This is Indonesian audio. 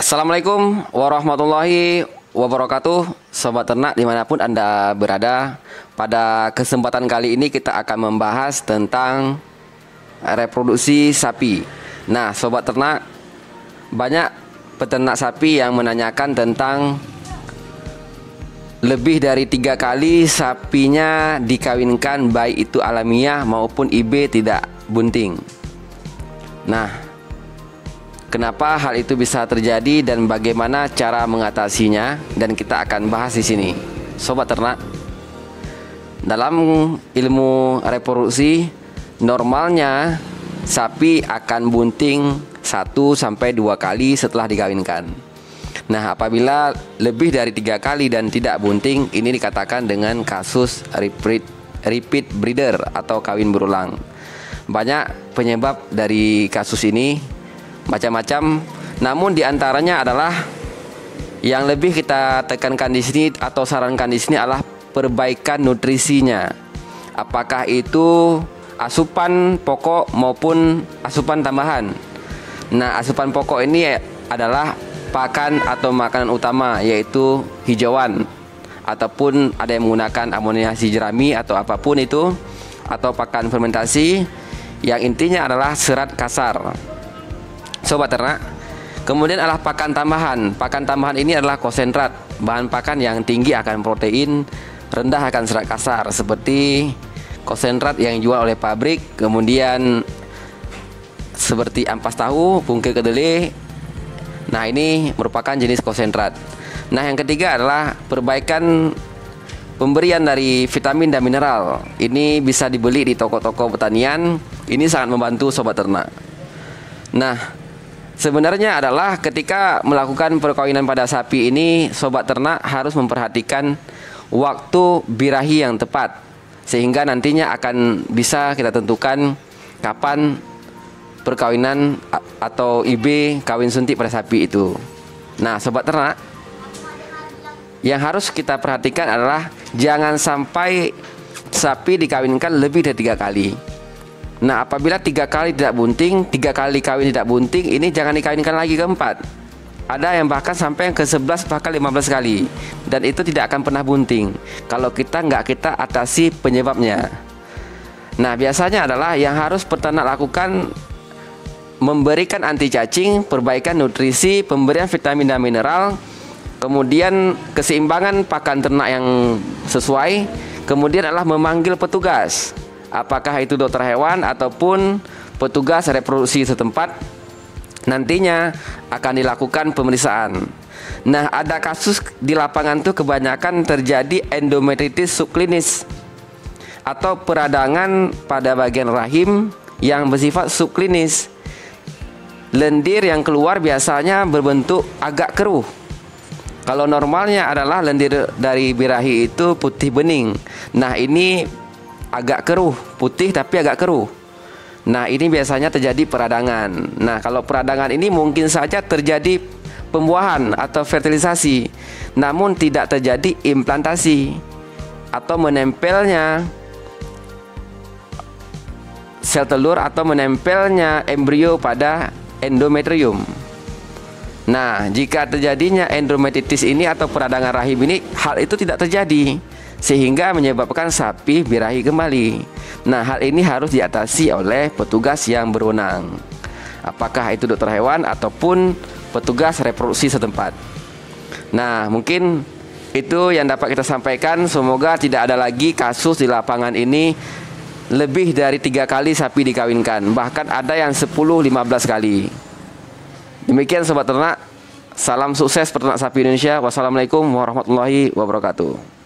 Assalamualaikum warahmatullahi wabarakatuh. Sobat ternak dimanapun Anda berada, pada kesempatan kali ini kita akan membahas tentang reproduksi sapi. Nah sobat ternak, banyak peternak sapi yang menanyakan tentang lebih dari 3 kali sapinya dikawinkan, baik itu alamiah maupun IB tidak bunting. Nah, kenapa hal itu bisa terjadi dan bagaimana cara mengatasinya, dan kita akan bahas di sini. Sobat ternak, dalam ilmu reproduksi, normalnya sapi akan bunting 1-2 kali setelah dikawinkan. Nah, apabila lebih dari 3 kali dan tidak bunting, ini dikatakan dengan kasus repeat breeder atau kawin berulang. Banyak penyebab dari kasus ini, macam-macam. Namun diantaranya adalah yang lebih kita tekankan di sini atau sarankan di sini adalah perbaikan nutrisinya. Apakah itu asupan pokok maupun asupan tambahan. Nah, asupan pokok ini adalah pakan atau makanan utama, yaitu hijauan, ataupun ada yang menggunakan amoniasi jerami atau apapun itu, atau pakan fermentasi yang intinya adalah serat kasar. Sobat ternak, kemudian adalah pakan tambahan. Pakan tambahan ini adalah konsentrat, bahan pakan yang tinggi akan protein, rendah akan serat kasar, seperti konsentrat yang dijual oleh pabrik, kemudian seperti ampas tahu, pungkil kedelai. Nah, ini merupakan jenis konsentrat. Nah, yang ketiga adalah perbaikan pemberian dari vitamin dan mineral. Ini bisa dibeli di toko-toko pertanian. Ini sangat membantu sobat ternak. Nah, sebenarnya adalah ketika melakukan perkawinan pada sapi ini, sobat ternak harus memperhatikan waktu birahi yang tepat, sehingga nantinya akan bisa kita tentukan kapan perkawinan atau IB kawin suntik pada sapi itu. Nah sobat ternak, yang harus kita perhatikan adalah jangan sampai sapi dikawinkan lebih dari 3 kali. Nah, apabila 3 kali tidak bunting, 3 kali kawin tidak bunting, ini jangan dikawinkan lagi keempat. Ada yang bahkan sampai ke 11 bahkan 15 kali, dan itu tidak akan pernah bunting kalau kita atasi penyebabnya. Nah, biasanya adalah yang harus peternak lakukan memberikan anti cacing, perbaikan nutrisi, pemberian vitamin dan mineral, kemudian keseimbangan pakan ternak yang sesuai, kemudian adalah memanggil petugas, apakah itu dokter hewan ataupun petugas reproduksi setempat. Nantinya akan dilakukan pemeriksaan. Nah, ada kasus di lapangan tuh kebanyakan terjadi endometritis subklinis atau peradangan pada bagian rahim yang bersifat subklinis. Lendir yang keluar biasanya berbentuk agak keruh. Kalau normalnya adalah lendir dari birahi itu putih bening. Nah, ini agak keruh, putih tapi agak keruh. Nah, ini biasanya terjadi peradangan. Nah, kalau peradangan ini mungkin saja terjadi pembuahan atau fertilisasi, namun tidak terjadi implantasi atau menempelnya sel telur atau menempelnya embrio pada endometrium. Nah, jika terjadinya endometritis ini atau peradangan rahim ini, hal itu tidak terjadi, sehingga menyebabkan sapi birahi kembali. Nah, hal ini harus diatasi oleh petugas yang berwenang, apakah itu dokter hewan ataupun petugas reproduksi setempat. Nah, mungkin itu yang dapat kita sampaikan. Semoga tidak ada lagi kasus di lapangan ini lebih dari 3 kali sapi dikawinkan, bahkan ada yang 10-15 kali. Demikian sobat ternak, salam sukses peternak sapi Indonesia. Wassalamualaikum warahmatullahi wabarakatuh.